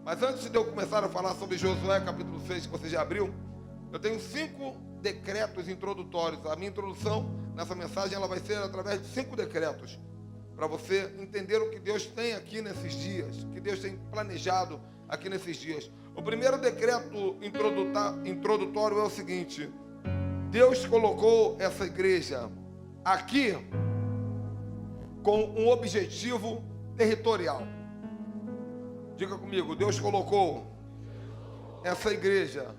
Mas antes de eu começar a falar sobre Josué capítulo 6, que você já abriu, eu tenho 5 decretos introdutórios. A minha introdução nessa mensagem ela vai ser através de 5 decretos, para você entender o que Deus tem aqui nesses dias, o que Deus tem planejado aqui nesses dias. O primeiro decreto introdutório é o seguinte: Deus colocou essa igreja aqui com um objetivo territorial. Diga comigo, Deus colocou essa igreja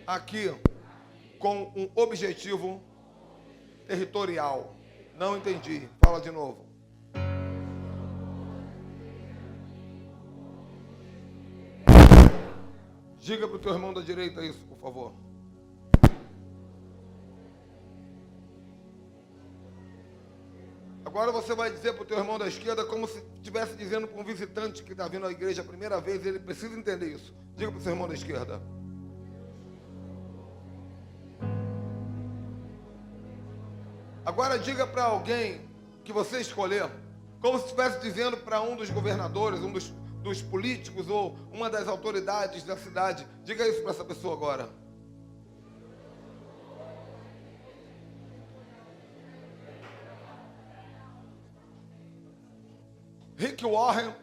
aqui com um objetivo territorial. Não entendi, fala de novo. Diga para o teu irmão da direita isso, por favor. Agora você vai dizer para o teu irmão da esquerda como se estivesse dizendo para um visitante que está vindo à igreja a primeira vez. Ele precisa entender isso. Diga para o seu irmão da esquerda. Agora diga para alguém que você escolher, como se estivesse dizendo para um dos governadores, um dos políticos ou uma das autoridades da cidade. Diga isso para essa pessoa agora. Rick Warren,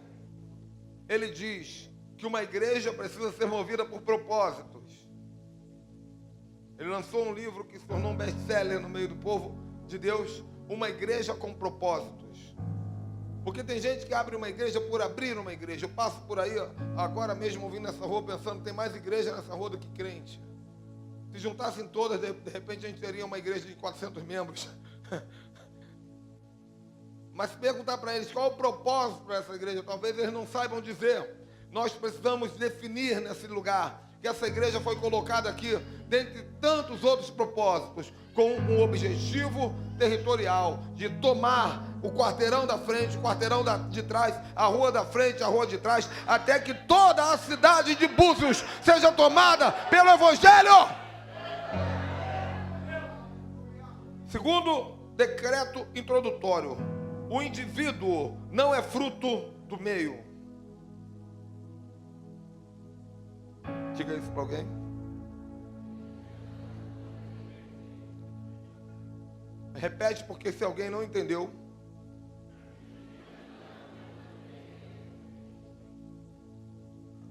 ele diz que uma igreja precisa ser movida por propósitos. Ele lançou um livro que se tornou um best-seller no meio do povo de Deus, Uma Igreja com Propósitos. Porque tem gente que abre uma igreja por abrir uma igreja. Eu passo por aí, agora mesmo, ouvindo nessa rua, pensando, tem mais igreja nessa rua do que crente. Se juntassem todas, de repente a gente teria uma igreja de 400 membros. Mas se perguntar para eles qual é o propósito para essa igreja, talvez eles não saibam dizer. Nós precisamos definir nesse lugar que essa igreja foi colocada aqui, dentre tantos outros propósitos, com um objetivo territorial, de tomar o quarteirão da frente, o quarteirão de trás, a rua da frente, a rua de trás, até que toda a cidade de Búzios seja tomada pelo Evangelho. Segundo decreto introdutório: o indivíduo não é fruto do meio. Diga isso para alguém. Repete, porque se alguém não entendeu.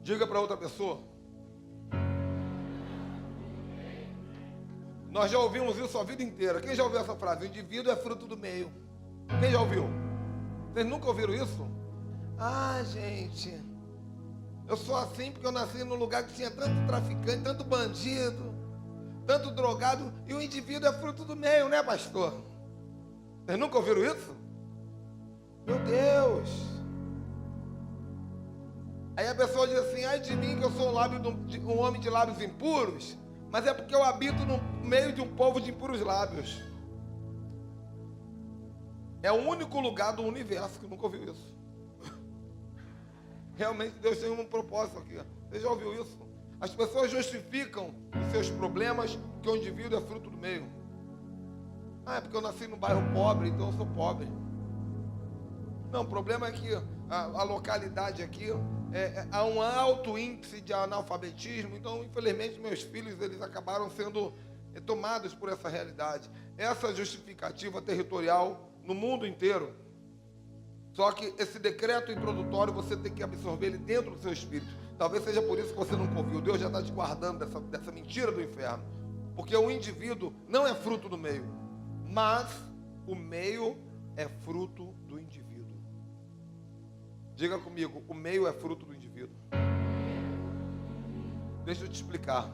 Diga para outra pessoa. Nós já ouvimos isso a vida inteira. Quem já ouviu essa frase? O indivíduo é fruto do meio. Quem já ouviu? Vocês nunca ouviram isso? Ah, gente, eu sou assim porque eu nasci num lugar que tinha tanto traficante, tanto bandido, tanto drogado, e o indivíduo é fruto do meio, né, pastor? Vocês nunca ouviram isso? Meu Deus! Aí a pessoa diz assim, ai de mim que eu sou um homem de lábios impuros, mas é porque eu habito no meio de um povo de impuros lábios. É o único lugar do universo que nunca ouviu isso. Realmente Deus tem um propósito aqui. Você já ouviu isso? As pessoas justificam os seus problemas que o indivíduo é fruto do meio. Ah, é porque eu nasci num bairro pobre, então eu sou pobre. Não, o problema é que a localidade aqui há um alto índice de analfabetismo. Então, infelizmente, meus filhos eles acabaram sendo tomados por essa realidade. Essa justificativa territorial no mundo inteiro. Só que esse decreto introdutório você tem que absorver ele dentro do seu espírito. Talvez seja por isso que você não ouviu. Deus já está te guardando dessa mentira do inferno. Porque o indivíduo não é fruto do meio, mas o meio é fruto do indivíduo. Diga comigo, o meio é fruto do indivíduo. Deixa eu te explicar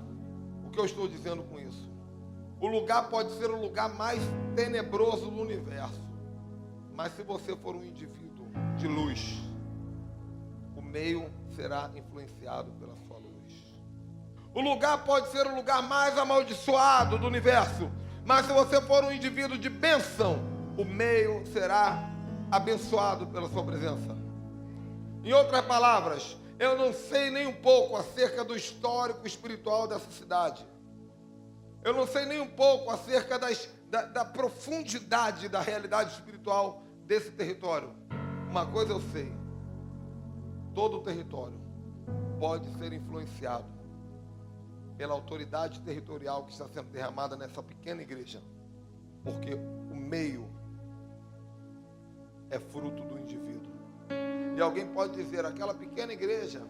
o que eu estou dizendo com isso. O lugar pode ser o lugar mais tenebroso do universo, mas se você for um indivíduo de luz, o meio será influenciado pela sua luz. O lugar pode ser o lugar mais amaldiçoado do universo, mas se você for um indivíduo de bênção, o meio será abençoado pela sua presença. Em outras palavras, eu não sei nem um pouco acerca do histórico espiritual dessa cidade. Eu não sei nem um pouco acerca da profundidade da realidade espiritual desse território. Uma coisa eu sei: todo o território pode ser influenciado pela autoridade territorial que está sendo derramada nessa pequena igreja, porque o meio é fruto do indivíduo. E alguém pode dizer, aquela pequena igreja,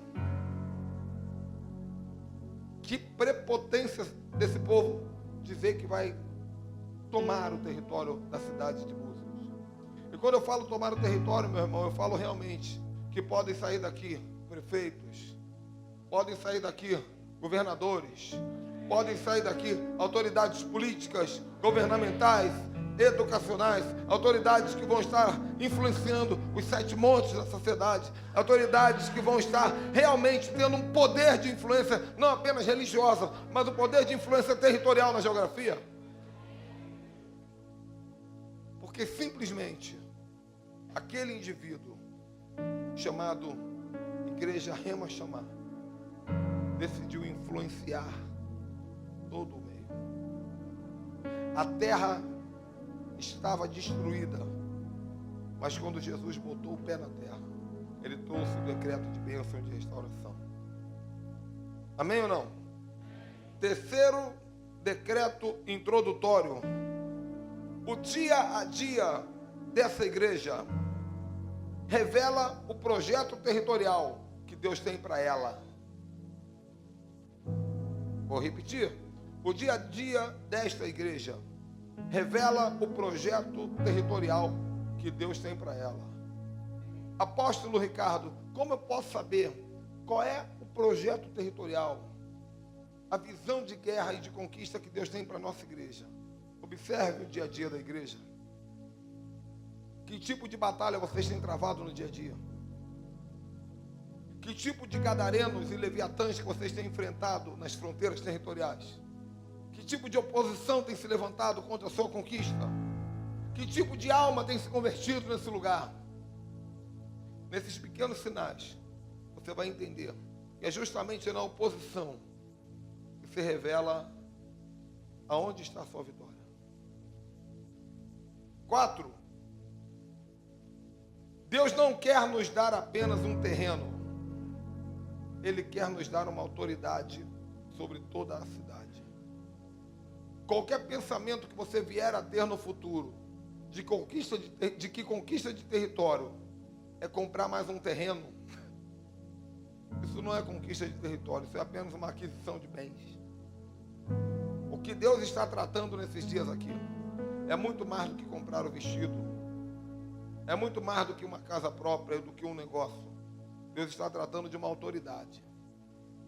que prepotência desse povo dizer que vai tomar o território da cidade de Búzios. E quando eu falo tomar o território, meu irmão, eu falo realmente que podem sair daqui prefeitos, podem sair daqui governadores, podem sair daqui autoridades políticas, governamentais, educacionais, autoridades que vão estar influenciando os 7 montes da sociedade, autoridades que vão estar realmente tendo um poder de influência, não apenas religiosa, mas um poder de influência territorial na geografia. Porque simplesmente aquele indivíduo chamado Igreja Rema Chamar decidiu influenciar todo o meio. A terra estava destruída, mas quando Jesus botou o pé na terra, ele trouxe o decreto de bênção e de restauração. Amém ou não? Terceiro decreto introdutório. O dia a dia dessa igreja revela o projeto territorial que Deus tem para ela. Vou repetir. O dia a dia desta igreja revela o projeto territorial que Deus tem para ela. Apóstolo Ricardo, como eu posso saber qual é o projeto territorial, a visão de guerra e de conquista que Deus tem para a nossa igreja? Observe o dia a dia da igreja. Que tipo de batalha vocês têm travado no dia a dia? Que tipo de gadarenos e leviatãs que vocês têm enfrentado nas fronteiras territoriais? Que tipo de oposição tem se levantado contra a sua conquista? Que tipo de alma tem se convertido nesse lugar? Nesses pequenos sinais, você vai entender que é justamente na oposição que se revela aonde está a sua vitória. 4. Deus não quer nos dar apenas um terreno. Ele quer nos dar uma autoridade sobre toda a cidade. Qualquer pensamento que você vier a ter no futuro de que conquista de território é comprar mais um terreno, isso não é conquista de território, isso é apenas uma aquisição de bens. O que Deus está tratando nesses dias aqui é muito mais do que comprar o vestido, é muito mais do que uma casa própria, do que um negócio. Deus está tratando de uma autoridade.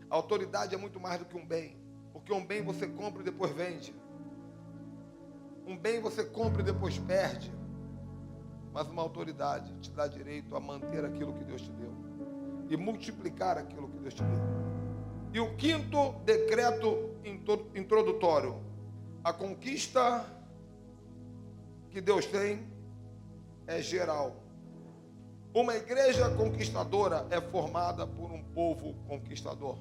A autoridade é muito mais do que um bem, porque um bem você compra e depois vende. Um bem você compra e depois perde. Mas uma autoridade te dá direito a manter aquilo que Deus te deu e multiplicar aquilo que Deus te deu. E o 5º decreto introdutório: a conquista que Deus tem é geral. Uma igreja conquistadora é formada por um povo conquistador.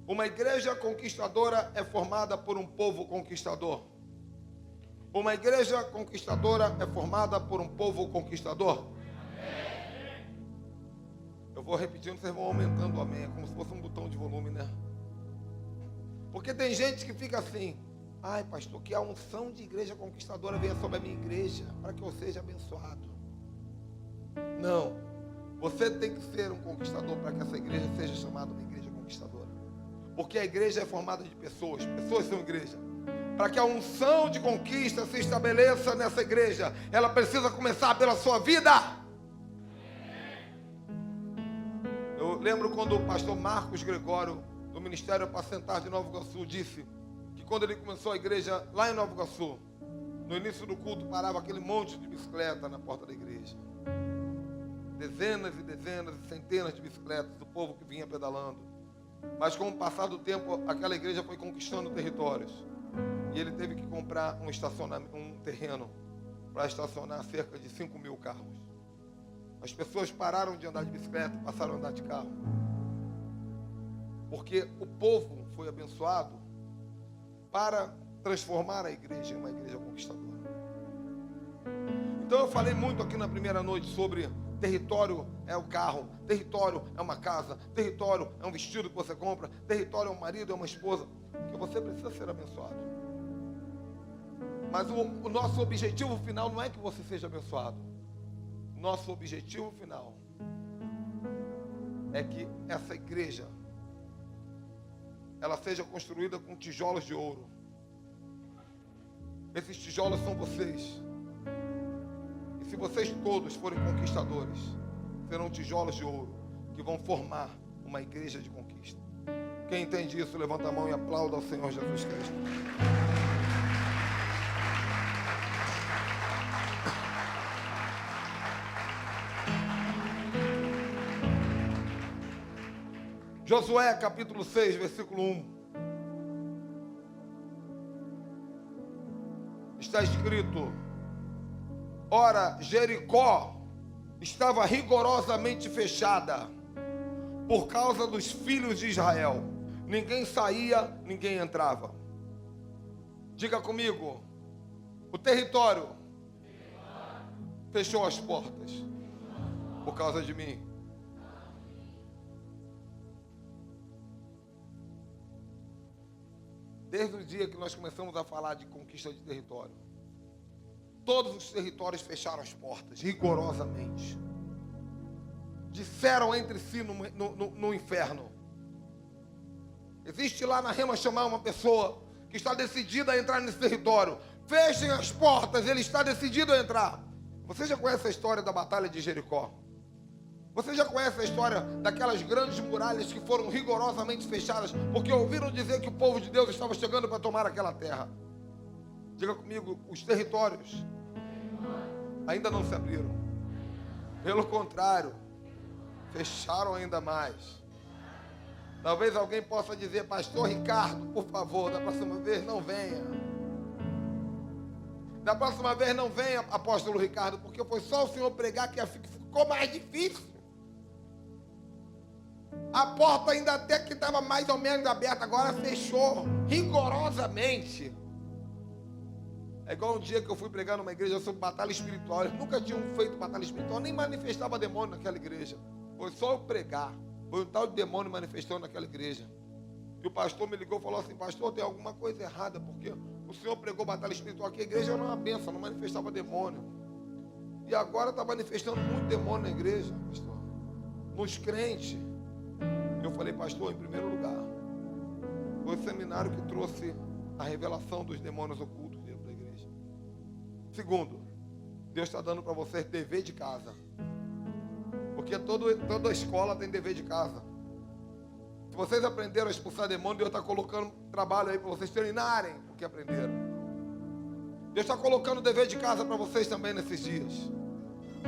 Uma igreja conquistadora é formada por um povo conquistador. Uma igreja conquistadora é formada por um povo conquistador. Eu vou repetindo, vocês vão aumentando o amém. É como se fosse um botão de volume, né? Porque tem gente que fica assim: ai, pastor, que a unção de igreja conquistadora venha sobre a minha igreja, para que eu seja abençoado. Não. Você tem que ser um conquistador para que essa igreja seja chamada uma igreja conquistadora. Porque a igreja é formada de pessoas. Pessoas são igreja. Para que a unção de conquista se estabeleça nessa igreja, ela precisa começar pela sua vida. Eu lembro quando o pastor Marcos Gregório, do Ministério Apacentar de Nova Iguaçu, disse que quando ele começou a igreja lá em Nova Iguaçu, no início do culto parava aquele monte de bicicleta na porta da igreja. Dezenas e dezenas e centenas de bicicletas do povo que vinha pedalando. Mas com o passar do tempo, aquela igreja foi conquistando territórios. E ele teve que comprar um terreno para estacionar cerca de 5.000 carros. As pessoas pararam de andar de bicicleta e passaram a andar de carro. Porque o povo foi abençoado para transformar a igreja em uma igreja conquistadora. Então eu falei muito aqui na primeira noite sobre Território é o carro, território é uma casa, território é um vestido que você compra, território é um marido, é uma esposa, porque você precisa ser abençoado. Mas o nosso objetivo final não é que você seja abençoado. Nosso objetivo final é que essa igreja ela seja construída com tijolos de ouro. Esses tijolos são vocês. E se vocês todos forem conquistadores, serão tijolos de ouro que vão formar uma igreja de conquista. Quem entende isso, levanta a mão e aplauda ao Senhor Jesus Cristo. Josué capítulo 6, versículo 1. Está escrito: ora, Jericó estava rigorosamente fechada por causa dos filhos de Israel. Ninguém saía, ninguém entrava. Diga comigo: o território fechou as portas por causa de mim. Desde o dia que nós começamos a falar de conquista de território, todos os territórios fecharam as portas, rigorosamente. Disseram entre si no inferno. Existe lá na Rema chamar uma pessoa que está decidida a entrar nesse território. Fechem as portas, ele está decidido a entrar. Você já conhece a história da Batalha de Jericó? Você já conhece a história daquelas grandes muralhas que foram rigorosamente fechadas porque ouviram dizer que o povo de Deus estava chegando para tomar aquela terra? Diga comigo: os territórios ainda não se abriram. Pelo contrário, fecharam ainda mais. Talvez alguém possa dizer: pastor Ricardo, por favor, da próxima vez não venha. Da próxima vez não venha, apóstolo Ricardo, porque foi só o senhor pregar que ficou mais difícil. A porta ainda até que estava mais ou menos aberta, agora fechou rigorosamente. É igual um dia que eu fui pregar numa igreja sobre batalha espiritual. Eles nunca tinham feito batalha espiritual, nem manifestava demônio naquela igreja. Foi só eu pregar. Foi um tal de demônio manifestando naquela igreja. E o pastor me ligou e falou assim: pastor, tem alguma coisa errada, porque o senhor pregou batalha espiritual aqui, a igreja era uma bênção, não manifestava demônio. E agora está manifestando muito demônio na igreja, pastor. Nos crentes. Eu falei: pastor, em primeiro lugar, foi o seminário que trouxe a revelação dos demônios ocultos dentro da igreja. Segundo, Deus está dando para vocês dever de casa. Porque toda escola tem dever de casa. Se vocês aprenderam a expulsar demônio, Deus está colocando trabalho aí para vocês treinarem o que aprenderam. Deus está colocando dever de casa para vocês também nesses dias.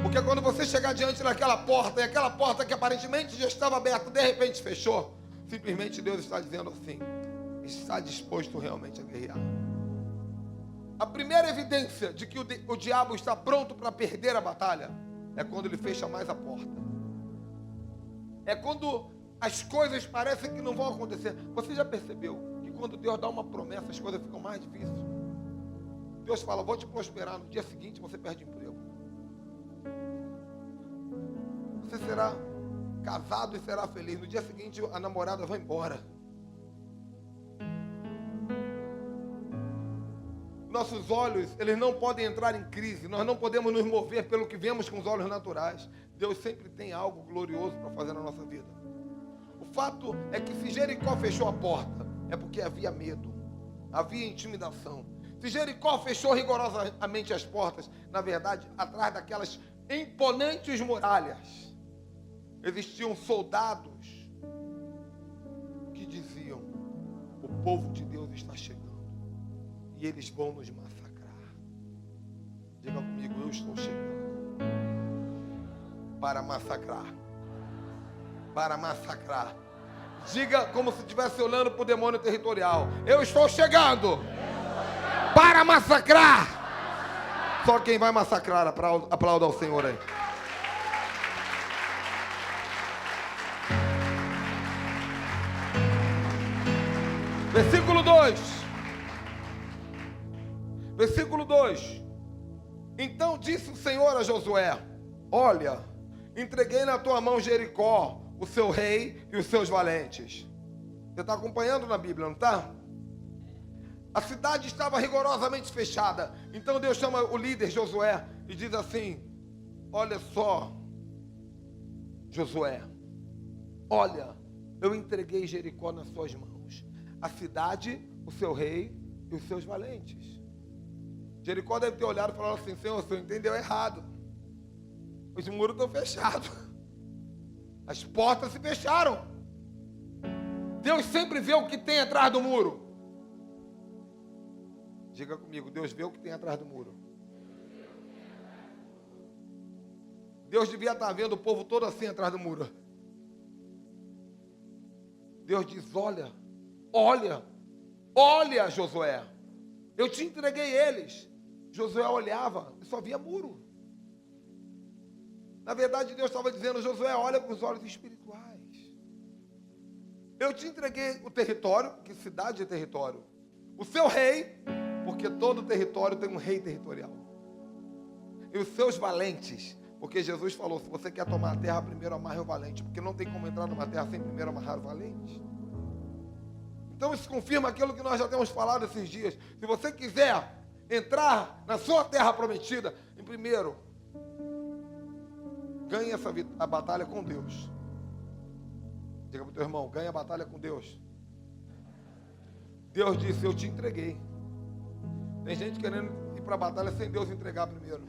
Porque quando você chegar diante daquela porta, e aquela porta que aparentemente já estava aberta, de repente fechou, simplesmente Deus está dizendo assim: está disposto realmente a guerrear. A primeira evidência de que o diabo está pronto para perder a batalha é quando ele fecha mais a porta. É quando as coisas parecem que não vão acontecer. Você já percebeu que quando Deus dá uma promessa, as coisas ficam mais difíceis? Deus fala: vou te prosperar. No dia seguinte você perde emprego. Você será casado e será feliz. No dia seguinte a namorada vai embora. Nossos olhos, eles não podem entrar em crise. Nós não podemos nos mover pelo que vemos com os olhos naturais. Deus sempre tem algo glorioso para fazer na nossa vida. O fato é que se Jericó fechou a porta, é porque havia medo, havia intimidação. Se Jericó fechou rigorosamente as portas, na verdade, atrás daquelas imponentes muralhas, existiam soldados que diziam: o povo de Deus está chegando e eles vão nos massacrar. Diga comigo: eu estou chegando para massacrar. Para massacrar. Diga como se estivesse olhando para o demônio territorial: eu estou chegando para massacrar. Só quem vai massacrar, aplauda ao Senhor aí. Versículo 2. Versículo 2. Então disse o Senhor a Josué: olha, entreguei na tua mão Jericó, o seu rei e os seus valentes. Você está acompanhando na Bíblia, não está? A cidade estava rigorosamente fechada. Então Deus chama o líder Josué e diz assim: olha só, Josué, olha, eu entreguei Jericó nas suas mãos, a cidade, o seu rei e os seus valentes. Jericó deve ter olhado e falado assim: Senhor, o senhor entendeu errado. Os muros estão fechados. As portas se fecharam. Deus sempre vê o que tem atrás do muro. Diga comigo, Deus vê o que tem atrás do muro. Deus devia estar vendo o povo todo assim atrás do muro. Deus diz: olha, olha, olha, Josué, eu te entreguei eles. Josué olhava e só via muro. Na verdade, Deus estava dizendo: Josué, olha com os olhos espirituais. Eu te entreguei o território, que cidade é território. O seu rei, porque todo território tem um rei territorial. E os seus valentes, porque Jesus falou: se você quer tomar a terra, primeiro amarre o valente, porque não tem como entrar numa terra sem primeiro amarrar o valente. Então isso confirma aquilo que nós já temos falado esses dias. Se você quiser entrar na sua terra prometida, em primeiro, ganhe a batalha com Deus. Diga para o teu irmão: ganhe a batalha com Deus. Deus disse: eu te entreguei. Tem gente querendo ir para a batalha sem Deus entregar primeiro.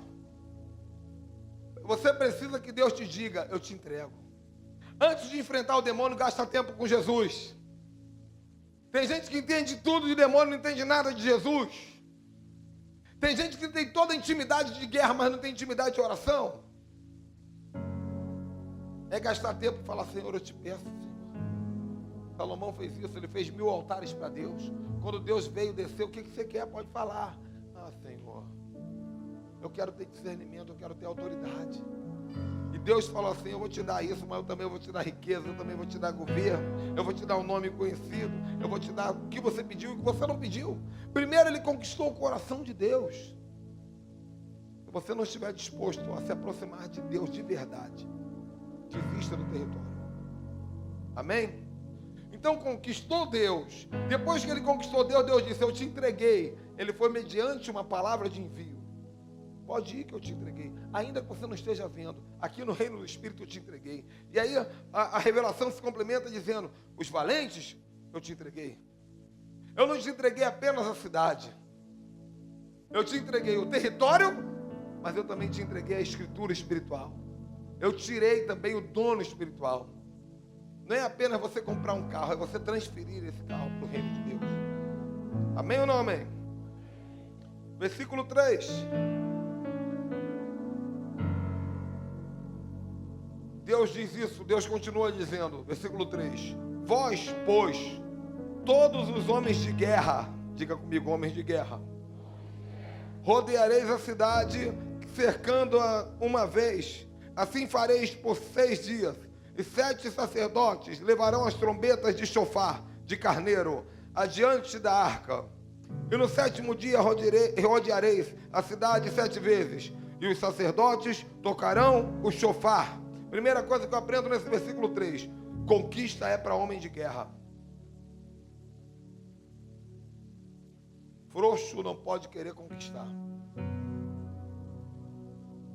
Você precisa que Deus te diga: eu te entrego. Antes de enfrentar o demônio, gasta tempo com Jesus. Tem gente que entende tudo de demônio, não entende nada de Jesus. Tem gente que tem toda a intimidade de guerra, mas não tem intimidade de oração. É gastar tempo e falar: Senhor, eu te peço, Senhor. Salomão fez isso, ele fez 1000 altares para Deus. Quando Deus veio descer, o que você quer? Pode falar. Ah, Senhor, eu quero ter discernimento, eu quero ter autoridade. E Deus falou assim: eu vou te dar isso, mas eu também vou te dar riqueza, eu também vou te dar governo, eu vou te dar um nome conhecido, eu vou te dar o que você pediu e o que você não pediu. Primeiro ele conquistou o coração de Deus. Se você não estiver disposto a se aproximar de Deus de verdade, desista do território. Amém? Então conquistou Deus. Depois que ele conquistou Deus, Deus disse: eu te entreguei. Ele foi mediante uma palavra de envio. Pode ir que eu te entreguei, ainda que você não esteja vendo. Aqui no reino do Espírito eu te entreguei. E aí a revelação se complementa dizendo: os valentes eu te entreguei. Eu não te entreguei apenas a cidade, eu te entreguei o território, mas eu também te entreguei a escritura espiritual. Eu tirei também o dono espiritual. Não é apenas você comprar um carro, é você transferir esse carro para o reino de Deus. Amém ou não amém? Versículo 3. Deus diz isso, Deus continua dizendo, versículo 3. Vós, pois, todos os homens de guerra, diga comigo, homens de guerra, rodeareis a cidade, cercando-a uma vez. Assim fareis por 6 dias. E 7 sacerdotes levarão as trombetas de chofar, de carneiro, adiante da arca. E no 7º dia rodeareis a cidade 7 vezes. E os sacerdotes tocarão o chofar. Primeira coisa que eu aprendo nesse versículo 3. Conquista é para homem de guerra. Frouxo não pode querer conquistar.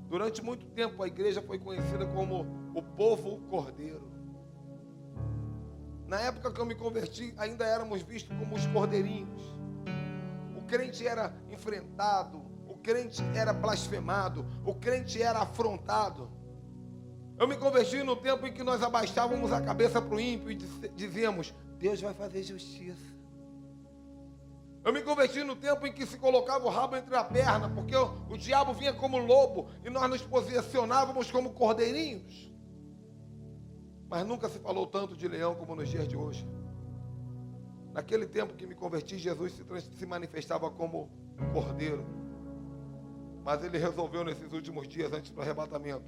Durante muito tempo a igreja foi conhecida como o povo cordeiro. Na época que eu me converti, ainda éramos vistos como os cordeirinhos. O crente era enfrentado, o crente era blasfemado, o crente era afrontado. Eu me converti no tempo em que nós abaixávamos a cabeça para o ímpio e dizíamos: Deus vai fazer justiça. Eu me converti no tempo em que se colocava o rabo entre a perna, porque o diabo vinha como lobo e nós nos posicionávamos como cordeirinhos. Mas nunca se falou tanto de leão como nos dias de hoje. Naquele tempo que me converti, Jesus se manifestava como cordeiro. Mas ele resolveu nesses últimos dias, antes do arrebatamento,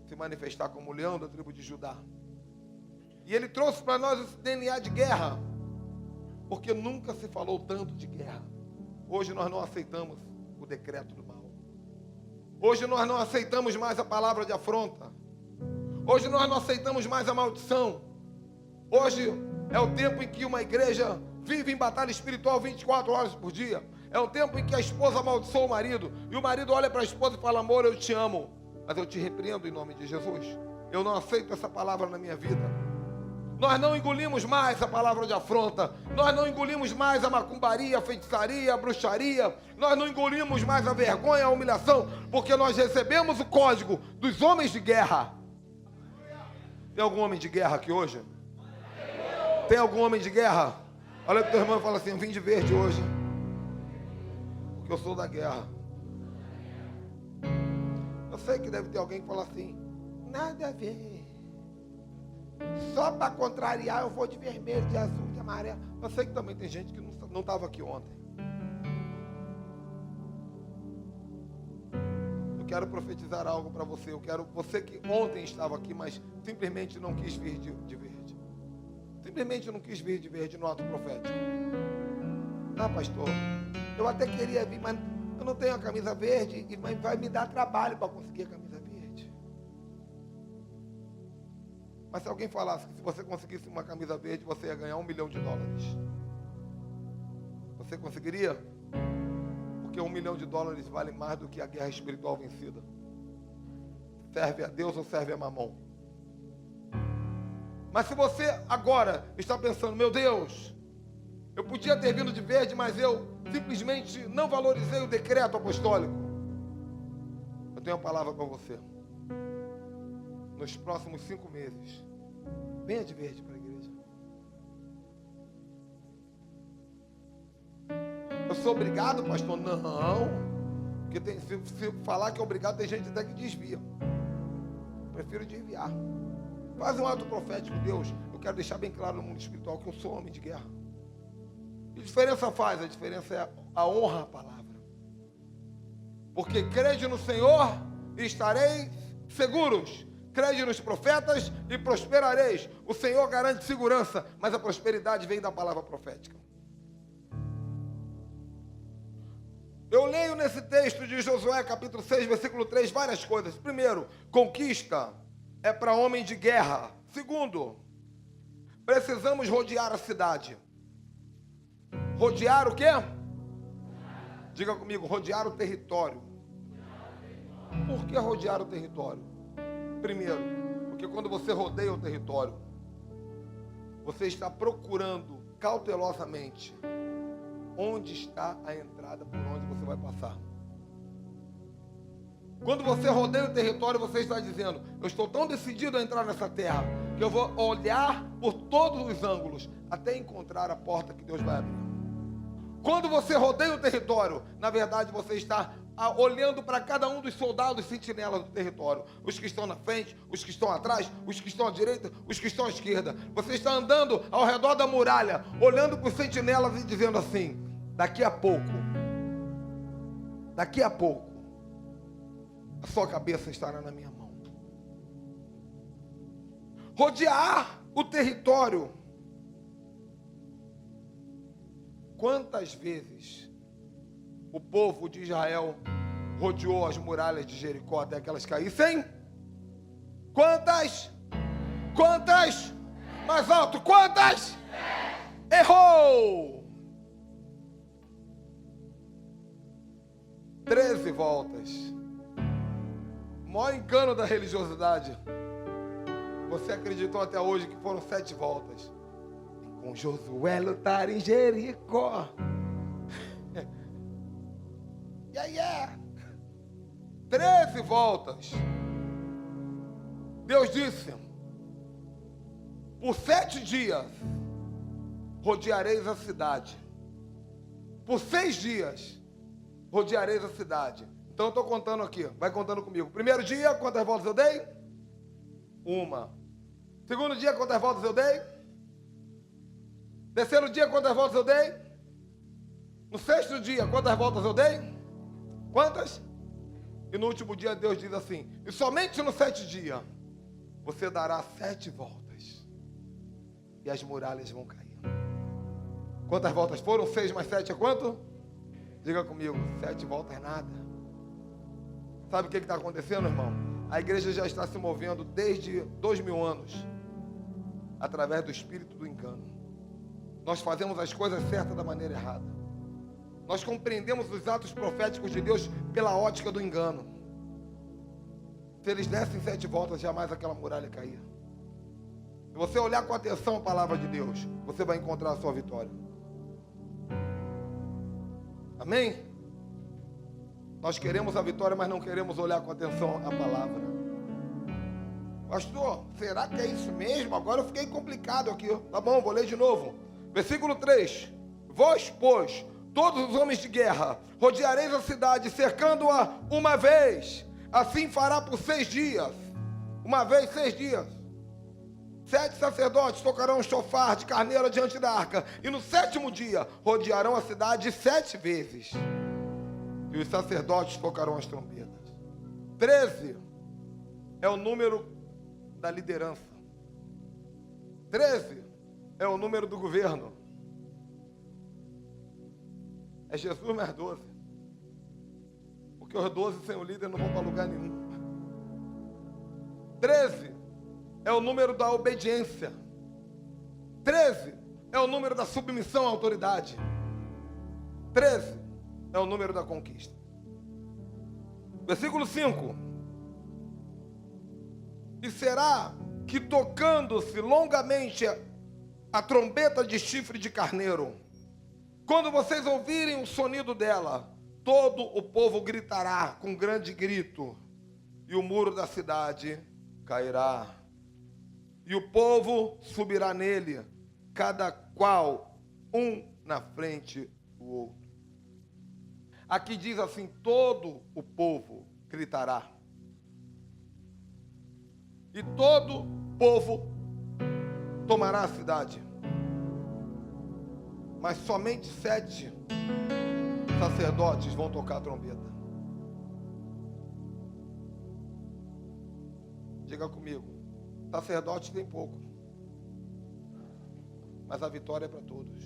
se manifestar como leão da tribo de Judá. E ele trouxe para nós esse DNA de guerra, porque nunca se falou tanto de guerra. Hoje nós não aceitamos o decreto do mal. Hoje nós não aceitamos mais a palavra de afronta. Hoje nós não aceitamos mais a maldição. Hoje é o tempo em que uma igreja vive em batalha espiritual 24 horas por dia. É um tempo em que a esposa amaldiçoa o marido, e o marido olha para a esposa e fala: amor, eu te amo, mas eu te repreendo em nome de Jesus. Eu não aceito essa palavra na minha vida. Nós não engolimos mais a palavra de afronta. Nós não engolimos mais a macumbaria, a feitiçaria, a bruxaria. Nós não engolimos mais a vergonha, a humilhação, porque nós recebemos o código dos homens de guerra. Tem algum homem de guerra aqui hoje? Tem algum homem de guerra? Olha para o teu irmão e fala assim: eu vim de verde hoje, porque eu sou da guerra. Eu sei que deve ter alguém que fala assim: nada a ver. Só para contrariar eu vou de vermelho, de azul, de amarelo. Eu sei que também tem gente que não estava aqui ontem. Eu quero profetizar algo para você. Eu quero você que ontem estava aqui, mas simplesmente não quis vir de verde. Simplesmente não quis vir de verde no ato profético. Ah, pastor, eu até queria vir, mas eu não tenho a camisa verde e vai me dar trabalho para conseguir a camisa verde. Mas se alguém falasse que se você conseguisse uma camisa verde, você ia ganhar $1 milhão, você conseguiria? Porque $1 milhão vale mais do que a guerra espiritual vencida. Serve a Deus ou serve a Mamon? Mas se você agora está pensando: meu Deus, eu podia ter vindo de verde, mas eu simplesmente não valorizei o decreto apostólico. Eu tenho uma palavra para você. Nos próximos 5 meses, venha de verde para a igreja. Eu sou obrigado, pastor? Não. Porque se falar que é obrigado, tem gente até que desvia. Eu prefiro desviar. Faz um ato profético, Deus. Eu quero deixar bem claro no mundo espiritual que eu sou homem de guerra. Que diferença faz? A diferença é a honra à palavra. Porque crede no Senhor e estareis seguros. Crede nos profetas e prosperareis. O Senhor garante segurança, mas a prosperidade vem da palavra profética. Eu leio nesse texto de Josué, capítulo 6, versículo 3, várias coisas. Primeiro, conquista é para homem de guerra. Segundo, precisamos rodear a cidade. Rodear o quê? Diga comigo: rodear o território. Por que rodear o território? Primeiro, porque quando você rodeia o território, você está procurando cautelosamente onde está a entrada por onde você vai passar. Quando você rodeia o território, você está dizendo: eu estou tão decidido a entrar nessa terra, que eu vou olhar por todos os ângulos, até encontrar a porta que Deus vai abrir. Quando você rodeia o território, na verdade você está olhando para cada um dos soldados sentinelas do território. Os que estão na frente, os que estão atrás, os que estão à direita, os que estão à esquerda. Você está andando ao redor da muralha, olhando para os sentinelas e dizendo assim: daqui a pouco, a sua cabeça estará na minha mão. Rodear o território. Quantas vezes o povo de Israel rodeou as muralhas de Jericó até que elas caíssem? Quantas? Quantas? Mais alto, quantas? Errou! 13 voltas. O maior engano da religiosidade. Você acreditou até hoje que foram 7 voltas. Com Josué lutar em Jericó. E aí 13 voltas. Deus disse: por 7 dias rodeareis a cidade. Por 6 dias rodeareis a cidade. Então eu estou contando aqui, vai contando comigo. Primeiro dia, quantas voltas eu dei? 1. Segundo dia, quantas voltas eu dei? Terceiro dia, quantas voltas eu dei? No 6º dia, quantas voltas eu dei? Quantas? E no último dia Deus diz assim: e somente no 7º dia você dará 7 voltas e as muralhas vão cair. Quantas voltas foram? 6 mais 7 é quanto? Diga comigo: 7 voltas é nada. Sabe o que está acontecendo, irmão? A igreja já está se movendo desde 2000 anos, através do espírito do engano. Nós fazemos as coisas certas da maneira errada. Nós compreendemos os atos proféticos de Deus pela ótica do engano. Se eles dessem 7 voltas, jamais aquela muralha caía. Se você olhar com atenção a palavra de Deus, você vai encontrar a sua vitória. Amém? Nós queremos a vitória, mas não queremos olhar com atenção a palavra. Pastor, será que é isso mesmo? Agora eu fiquei complicado aqui. Tá bom, vou ler de novo. Versículo 3. Vós, pois, todos os homens de guerra, rodeareis a cidade, cercando-a uma vez. Assim fará por 6 dias. Uma vez, 6 dias. 7 sacerdotes tocarão um chofar de carneiro diante da arca. E no 7º dia, rodearão a cidade 7 vezes. E os sacerdotes tocarão as trombetas. 13 é o número da liderança. 13 é o número do governo. É Jesus mais 12. Porque os 12 sem o líder não vão para lugar nenhum. 13 é o número da obediência. 13 é o número da submissão à autoridade. 13 é o número da conquista. Versículo 5. E será que tocando-se longamente a trombeta de chifre de carneiro, quando vocês ouvirem o sonido dela, todo o povo gritará com grande grito, e o muro da cidade cairá. E o povo subirá nele, cada qual um na frente do outro. Aqui diz assim: todo o povo gritará. E todo o povo tomará a cidade. Mas somente 7 sacerdotes vão tocar a trombeta. Diga comigo: sacerdote tem pouco, mas a vitória é para todos.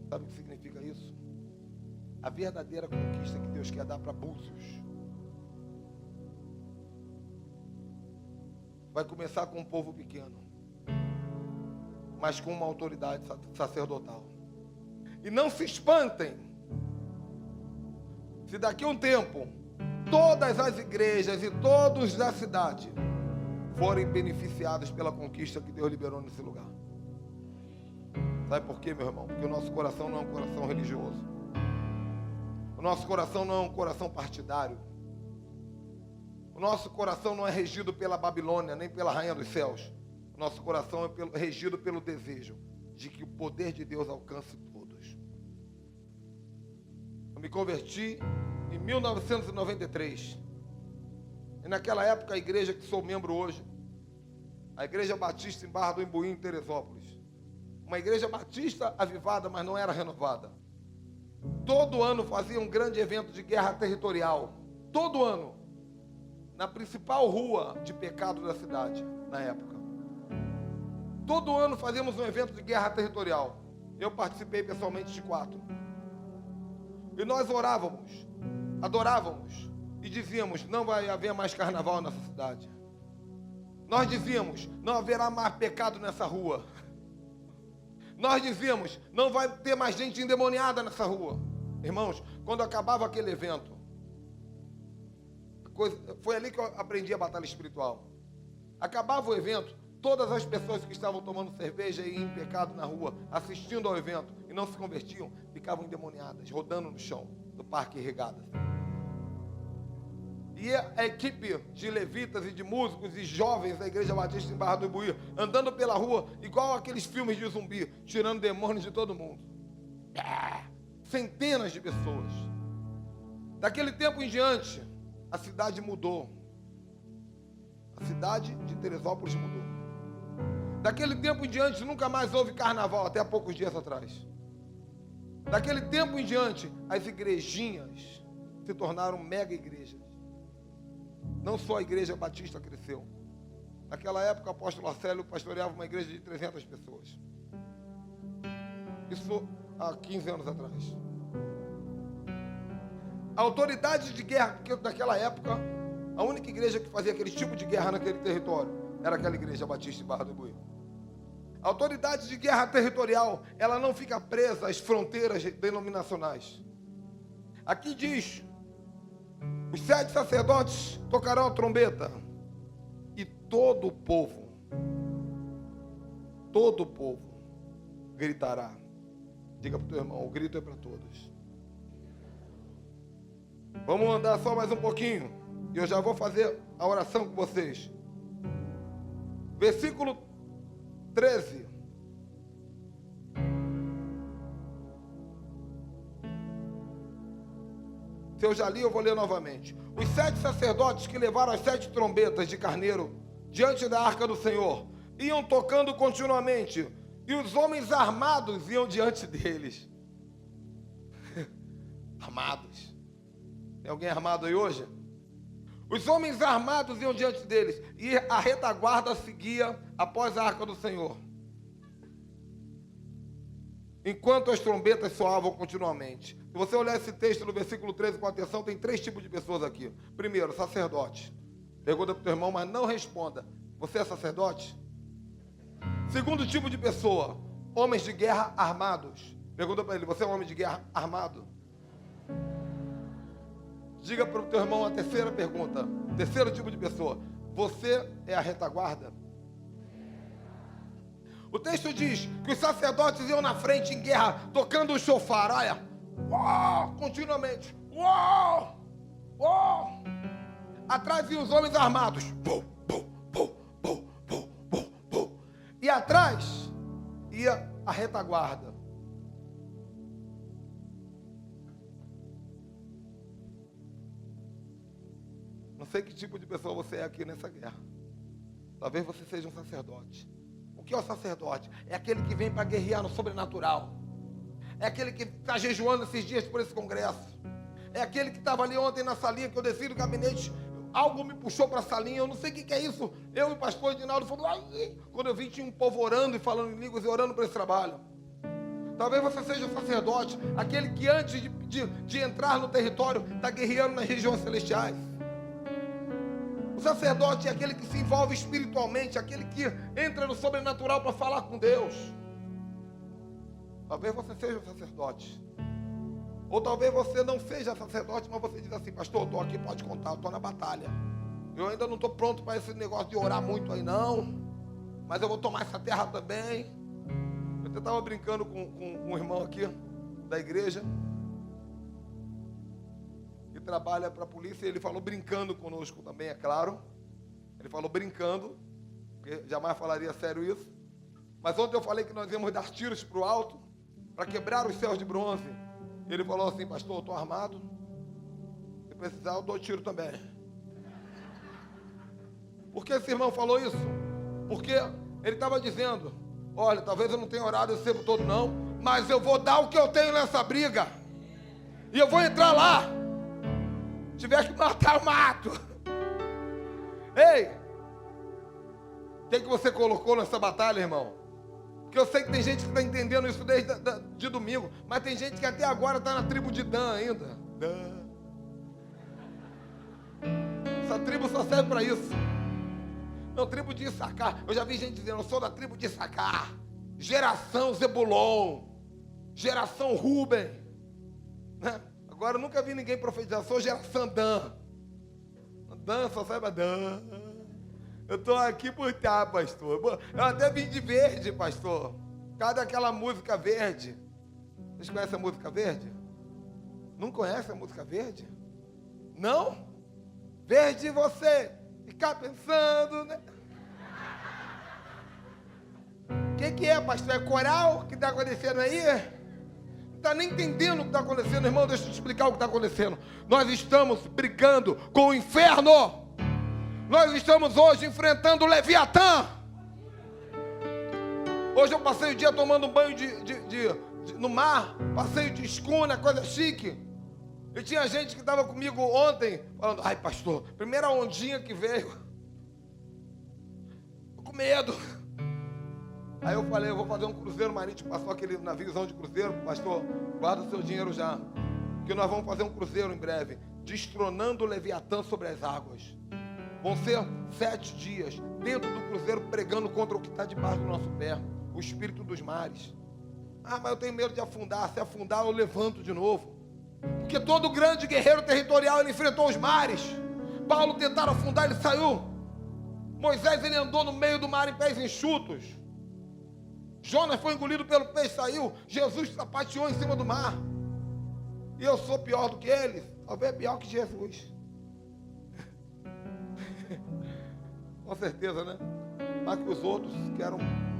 Sabe o que significa isso? A verdadeira conquista que Deus quer dar para Búzios vai começar com um povo pequeno, mas com uma autoridade sacerdotal. E não se espantem se daqui a um tempo todas as igrejas e todos da cidade forem beneficiados pela conquista que Deus liberou nesse lugar. Sabe por quê, meu irmão? Porque o nosso coração não é um coração religioso. O nosso coração não é um coração partidário. O nosso coração não é regido pela Babilônia, nem pela Rainha dos Céus. O nosso coração é regido pelo desejo de que o poder de Deus alcance todos. Eu me converti em 1993. E naquela época a igreja que sou membro hoje, a Igreja Batista em Barra do Imbuí, em Teresópolis. Uma igreja batista avivada, mas não era renovada. Todo ano fazia um grande evento de guerra territorial. Todo ano. Na principal rua de pecado da cidade, na época. Todo ano fazíamos um evento de guerra territorial. Eu participei pessoalmente de 4. E nós orávamos, adorávamos e dizíamos: não vai haver mais carnaval nessa cidade. Nós dizíamos: não haverá mais pecado nessa rua. Nós dizíamos: não vai ter mais gente endemoniada nessa rua. Irmãos, quando acabava aquele evento, foi ali que eu aprendi a batalha espiritual. Acabava o evento, todas as pessoas que estavam tomando cerveja e em pecado na rua, assistindo ao evento e não se convertiam, ficavam endemoniadas, rodando no chão do parque irrigado. E a equipe de levitas e de músicos e jovens da Igreja Batista em Barra do Imbuí, andando pela rua, igual aqueles filmes de zumbi, tirando demônios de todo mundo. Centenas de pessoas. Daquele tempo em diante, a cidade mudou. A cidade de Teresópolis mudou. Daquele tempo em diante, nunca mais houve carnaval, até há poucos dias atrás. Daquele tempo em diante, as igrejinhas se tornaram mega igrejas. Não só a Igreja Batista cresceu. Naquela época, o apóstolo Arcélio pastoreava uma igreja de 300 pessoas. Isso há 15 anos atrás. A autoridade de guerra daquela época, A única igreja que fazia aquele tipo de guerra naquele território era aquela igreja batista em Barra do Bui. A autoridade de guerra territorial, ela não fica presa às fronteiras denominacionais. Aqui diz: os 7 sacerdotes tocarão a trombeta e todo o povo gritará. Diga para o teu irmão, o grito é para todos. Vamos andar só mais um pouquinho e eu já vou fazer a oração com vocês. Versículo 13. Se eu já li, eu vou ler novamente. Os 7 sacerdotes que levaram as 7 trombetas de carneiro diante da arca do Senhor iam tocando continuamente, e os homens armados iam diante deles. Armados. Tem alguém armado aí hoje? Os homens armados iam diante deles, e a retaguarda seguia após a arca do Senhor, enquanto as trombetas soavam continuamente. Se você olhar esse texto no versículo 13 com atenção, tem 3 tipos de pessoas aqui. Primeiro, sacerdote. Pergunta para o teu irmão, mas não responda. Você é sacerdote? Segundo tipo de pessoa, homens de guerra armados. Pergunta para ele, você é um homem de guerra armado? Diga para o teu irmão a terceira pergunta. Terceiro tipo de pessoa, você é a retaguarda? O texto diz que os sacerdotes iam na frente em guerra, tocando o chofar, olha, uau, continuamente, uau, uau. Atrás iam os homens armados, pum, pum, pum, pum, pum, pum, pum. E atrás ia a retaguarda. Não sei que tipo de pessoa você é aqui nessa guerra. Talvez você seja um sacerdote. O que é o sacerdote? É aquele que vem para guerrear no sobrenatural. É aquele que está jejuando esses dias por esse congresso. É aquele que estava ali ontem na salinha, que eu desci do gabinete, algo me puxou para a salinha, eu não sei o que é isso. Eu e o pastor Edinaldo falamos, ai, quando eu vi tinha um povo orando e falando em línguas e orando por esse trabalho. Talvez você seja um sacerdote, aquele que antes de entrar no território, está guerreando nas regiões celestiais. O sacerdote é aquele que se envolve espiritualmente, aquele que entra no sobrenatural para falar com Deus. Talvez você seja um sacerdote. Ou talvez você não seja sacerdote, mas você diz assim, pastor, eu estou aqui, pode contar, eu estou na batalha. Eu ainda não estou pronto para esse negócio de orar muito aí não, mas eu vou tomar essa terra também. Eu estava brincando com um irmão aqui da igreja, que trabalha para a polícia, e ele falou brincando conosco também, é claro. Ele falou brincando, porque jamais falaria sério isso. Mas ontem eu falei que nós íamos dar tiros para o alto, para quebrar os céus de bronze. Ele falou assim, pastor, eu estou armado, se precisar eu dou tiro também. Por que esse irmão falou isso? Porque ele estava dizendo, olha, talvez eu não tenha orado esse tempo todo não, mas eu vou dar o que eu tenho nessa briga, e eu vou entrar lá. Se tiver que matar, eu mato. Ei, o que você colocou nessa batalha, irmão? Porque eu sei que tem gente que está entendendo isso desde de domingo, mas tem gente que até agora está na tribo de Dan ainda. Dan. Essa tribo só serve para isso. Não, tribo de Issacar. Eu já vi gente dizendo, eu sou da tribo de Issacar. Geração Zebulon. Geração Ruben. Né? Agora eu nunca vi ninguém profetizar, eu sou geração Dan. Dan só serve a Dan. Eu estou aqui por cá, pastor. Eu até vim de verde, pastor. Cadê aquela música verde? Vocês conhecem a música verde? Não conhecem a música verde? Não? Verde você ficar pensando, né? O que é, pastor? É coral que está acontecendo aí? Não está nem entendendo o que está acontecendo, irmão. Deixa eu te explicar o que está acontecendo. Nós estamos brigando com o inferno. Nós estamos hoje enfrentando o Leviatã. Hoje eu passei o dia tomando um banho no mar, passeio de escuna, coisa chique. E tinha gente que estava comigo ontem, falando, ai pastor, primeira ondinha que veio, tô com medo. Aí eu falei, eu vou fazer um cruzeiro marítimo, passou aquele naviozão de cruzeiro, pastor, guarda o seu dinheiro já, porque nós vamos fazer um cruzeiro em breve, destronando o Leviatã sobre as águas. Vão ser 7 dias dentro do cruzeiro pregando contra o que está debaixo do nosso pé, o espírito dos mares. Ah, mas eu tenho medo de afundar. Se afundar, eu levanto de novo. Porque todo grande guerreiro territorial, ele enfrentou os mares. Paulo tentaram afundar, ele saiu. Moisés, ele andou no meio do mar em pés enxutos. Jonas foi engolido pelo peixe, saiu. Jesus sapateou em cima do mar. E eu sou pior do que eles? Talvez pior que Jesus. Com certeza, né? Mas que os outros, que eram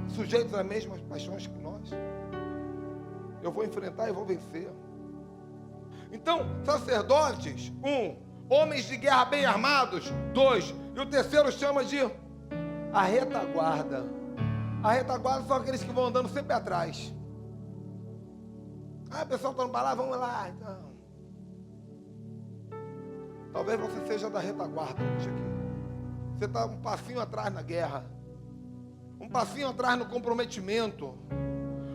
sujeitos às mesmas paixões que nós, eu vou enfrentar e vou vencer. Então, sacerdotes, 1, homens de guerra bem armados, 2, e o terceiro chama de a retaguarda. A retaguarda são aqueles que vão andando sempre atrás. Ah, o pessoal está no bar lá, vamos lá. Então, talvez você seja da retaguarda hoje aqui. Você está um passinho atrás na guerra, um passinho atrás no comprometimento,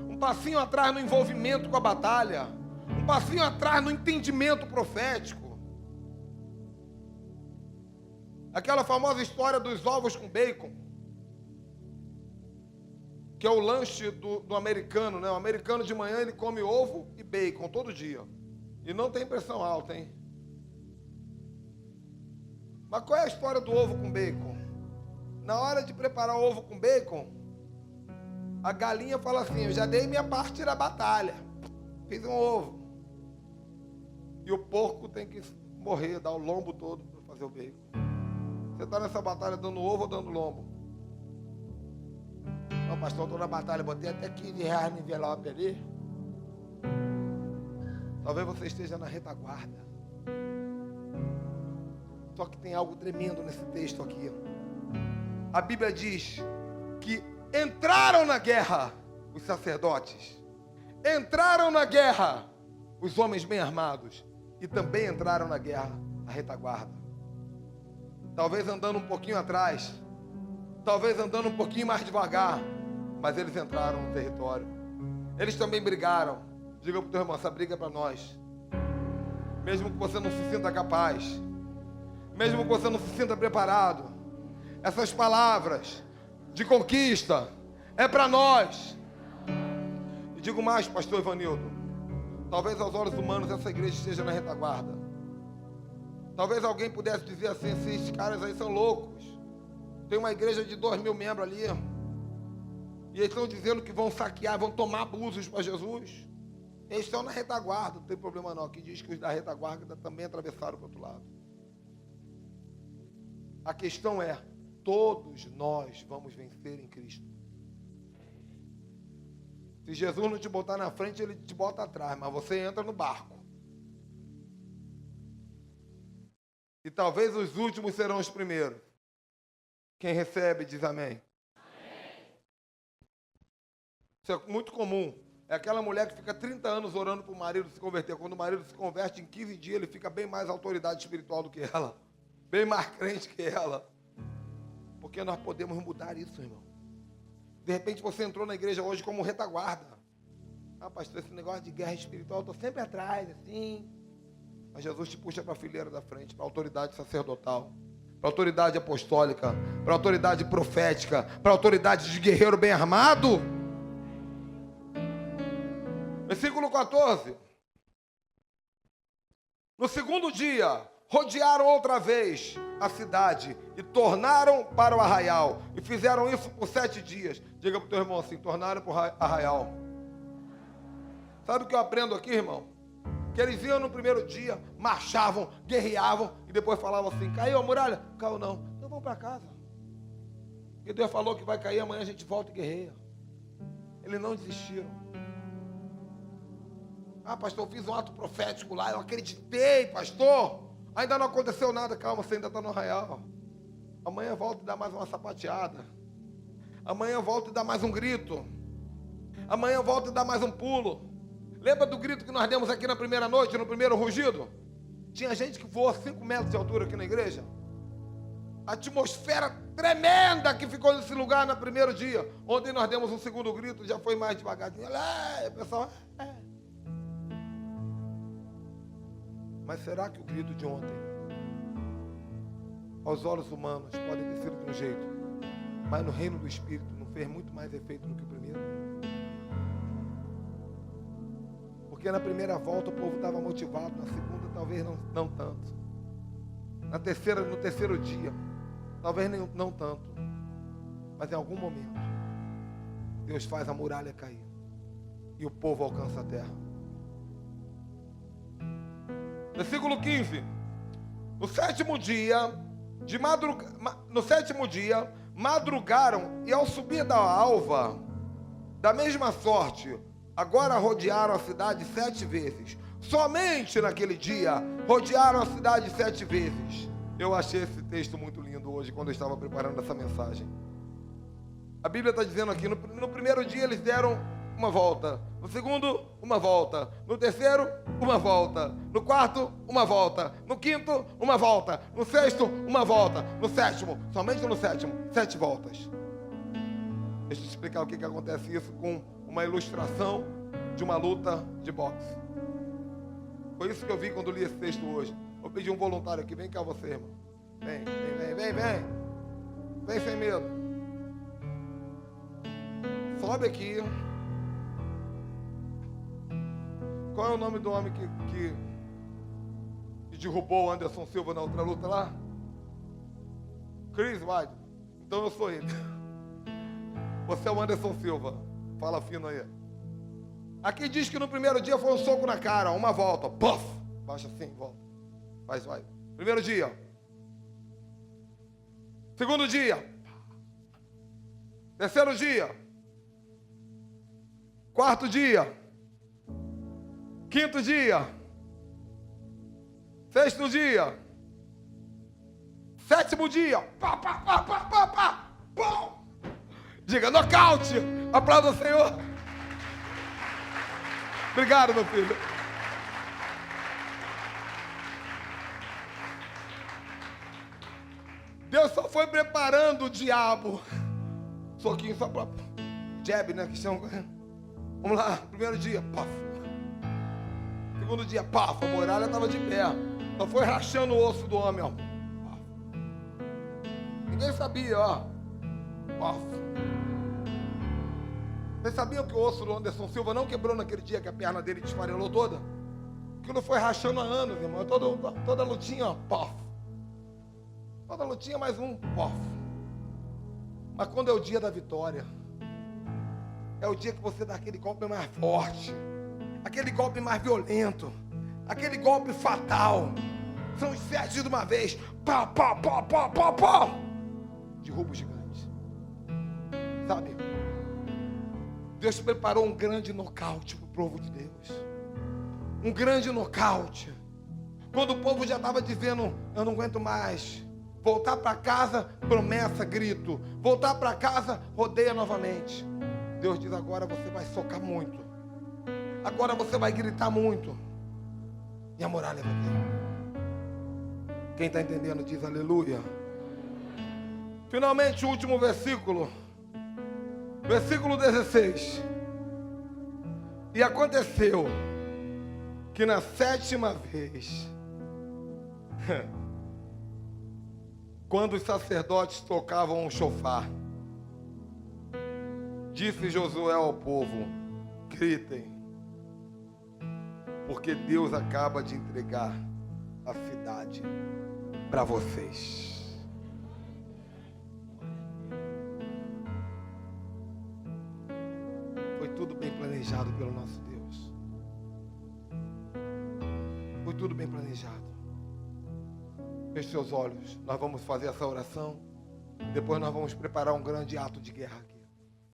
um passinho atrás no envolvimento com a batalha, um passinho atrás no entendimento profético. Aquela famosa história dos ovos com bacon, que é o lanche do americano, né? O americano de manhã ele come ovo e bacon todo dia. E não tem pressão alta, hein? Mas qual é a história do ovo com bacon? Na hora de preparar o ovo com bacon, a galinha fala assim: eu já dei minha parte da batalha, fiz um ovo. E o porco tem que morrer, dar o lombo todo para fazer o bacon. Você está nessa batalha dando ovo ou dando lombo? Não, pastor, estou na batalha, botei até R$15 no envelope ali. Talvez você esteja na retaguarda. Só que tem algo tremendo nesse texto aqui. A Bíblia diz que entraram na guerra os sacerdotes, entraram na guerra os homens bem armados, e também entraram na guerra a retaguarda. Talvez andando um pouquinho atrás, talvez andando um pouquinho mais devagar, mas eles entraram no território. Eles também brigaram. Diga para o teu irmão, essa briga é para nós. Mesmo que você não se sinta capaz, mesmo que você não se sinta preparado, essas palavras de conquista é para nós. E digo mais, pastor Ivanildo, talvez aos olhos humanos essa igreja esteja na retaguarda. Talvez alguém pudesse dizer assim: esses caras aí são loucos. Tem uma igreja de 2.000 membros ali, e eles estão dizendo que vão saquear, vão tomar abusos para Jesus. Eles estão na retaguarda, não tem problema não. Aqui diz que os da retaguarda também atravessaram para o outro lado. A questão é, todos nós vamos vencer em Cristo. Se Jesus não te botar na frente, Ele te bota atrás, mas você entra no barco. E talvez os últimos serão os primeiros. Quem recebe diz amém. Isso é muito comum. É aquela mulher que fica 30 anos orando para o marido se converter. Quando o marido se converte, em 15 dias ele fica bem mais autoridade espiritual do que ela. Bem mais crente que ela. Porque nós podemos mudar isso, irmão. De repente você entrou na igreja hoje como retaguarda. Ah, pastor, esse negócio de guerra espiritual, eu estou sempre atrás, assim. Mas Jesus te puxa para a fileira da frente, para a autoridade sacerdotal, para a autoridade apostólica, para a autoridade profética, para a autoridade de guerreiro bem armado. Versículo 14. No segundo dia, rodearam outra vez a cidade e tornaram para o arraial. E fizeram isso por 7 dias. Diga para o teu irmão assim: tornaram para o arraial. Sabe o que eu aprendo aqui, irmão? Que eles iam no primeiro dia, marchavam, guerreavam e depois falavam assim: caiu a muralha? Caiu não. Então vamos para casa. Porque Deus falou que vai cair, amanhã a gente volta e guerreia. Eles não desistiram. Ah, pastor, eu fiz um ato profético lá, eu acreditei, pastor. Ainda não aconteceu nada. Calma, você ainda está no arraial. Amanhã volta e dá mais uma sapateada. Amanhã volta e dá mais um grito. Amanhã volta e dá mais um pulo. Lembra do grito que nós demos aqui na primeira noite, no primeiro rugido? Tinha gente que voou 5 metros de altura aqui na igreja. A atmosfera tremenda que ficou nesse lugar no primeiro dia. Ontem nós demos um segundo grito, já foi mais devagarzinho. O pessoal... Mas será que o grito de ontem aos olhos humanos pode ter sido de um jeito, mas no reino do Espírito não fez muito mais efeito do que o primeiro. Porque na primeira volta o povo estava motivado, na segunda talvez não tanto. No terceiro dia, talvez não tanto. Mas em algum momento, Deus faz a muralha cair e o povo alcança a terra. Versículo 15. No sétimo dia, madrugaram e ao subir da alva, da mesma sorte, agora rodearam a cidade 7 vezes. Somente naquele dia, rodearam a cidade 7 vezes. Eu achei esse texto muito lindo hoje, quando eu estava preparando essa mensagem. A Bíblia está dizendo aqui, no primeiro dia eles deram uma volta. No segundo, uma volta. No terceiro, uma volta. No quarto, uma volta. No quinto, uma volta. No sexto, uma volta. No sétimo, somente no sétimo, 7 voltas. Deixa eu te explicar o que acontece isso com uma ilustração de uma luta de boxe. Foi isso que eu vi quando li esse texto hoje. Vou pedir um voluntário aqui, vem cá você, irmão. Vem. Vem sem medo. Sobe aqui. Qual é o nome do homem que derrubou o Anderson Silva na outra luta lá? Chris White. Então eu sou ele. Você é o Anderson Silva. Fala fino aí. Aqui diz que no primeiro dia foi um soco na cara, uma volta. Puff! Baixa assim, volta. Vai. Primeiro dia. Segundo dia. Terceiro dia. Quarto dia. Quinto dia. Sexto dia. Sétimo dia. Pum! Diga, nocaute. Aplauda o Senhor. Obrigado, meu filho. Deus só foi preparando o diabo. Soquinho só para jab, né? Que chama. Vamos lá, primeiro dia, paf. Segundo dia, paf, a muralha estava de pé. Só foi rachando o osso do homem, ó. Paf. Ninguém sabia, ó. Paf. Vocês sabiam que o osso do Anderson Silva não quebrou naquele dia que a perna dele desfarelou toda? Aquilo foi rachando há anos, irmão. Toda lutinha, ó, paf. Toda lutinha mais um, paf. Mas quando é o dia da vitória, é o dia que você dá aquele golpe mais forte, aquele golpe mais violento, aquele golpe fatal. São os 7 de uma vez. Pá. Derruba o gigante. Sabe? Deus preparou um grande nocaute para o povo de Deus. Um grande nocaute. Quando o povo já estava dizendo, eu não aguento mais. Voltar para casa, promessa, grito. Voltar para casa, rodeia novamente. Deus diz, agora você vai socar muito. Agora você vai gritar muito. E a muralha vai cair. Quem está entendendo diz aleluia. Finalmente o último versículo. Versículo 16. E aconteceu que na 7ª vez, quando os sacerdotes tocavam um chofar, disse Josué ao povo, gritem, porque Deus acaba de entregar a cidade para vocês. Foi tudo bem planejado pelo nosso Deus. Foi tudo bem planejado. Feche seus olhos. Nós vamos fazer essa oração. Depois nós vamos preparar um grande ato de guerra aqui.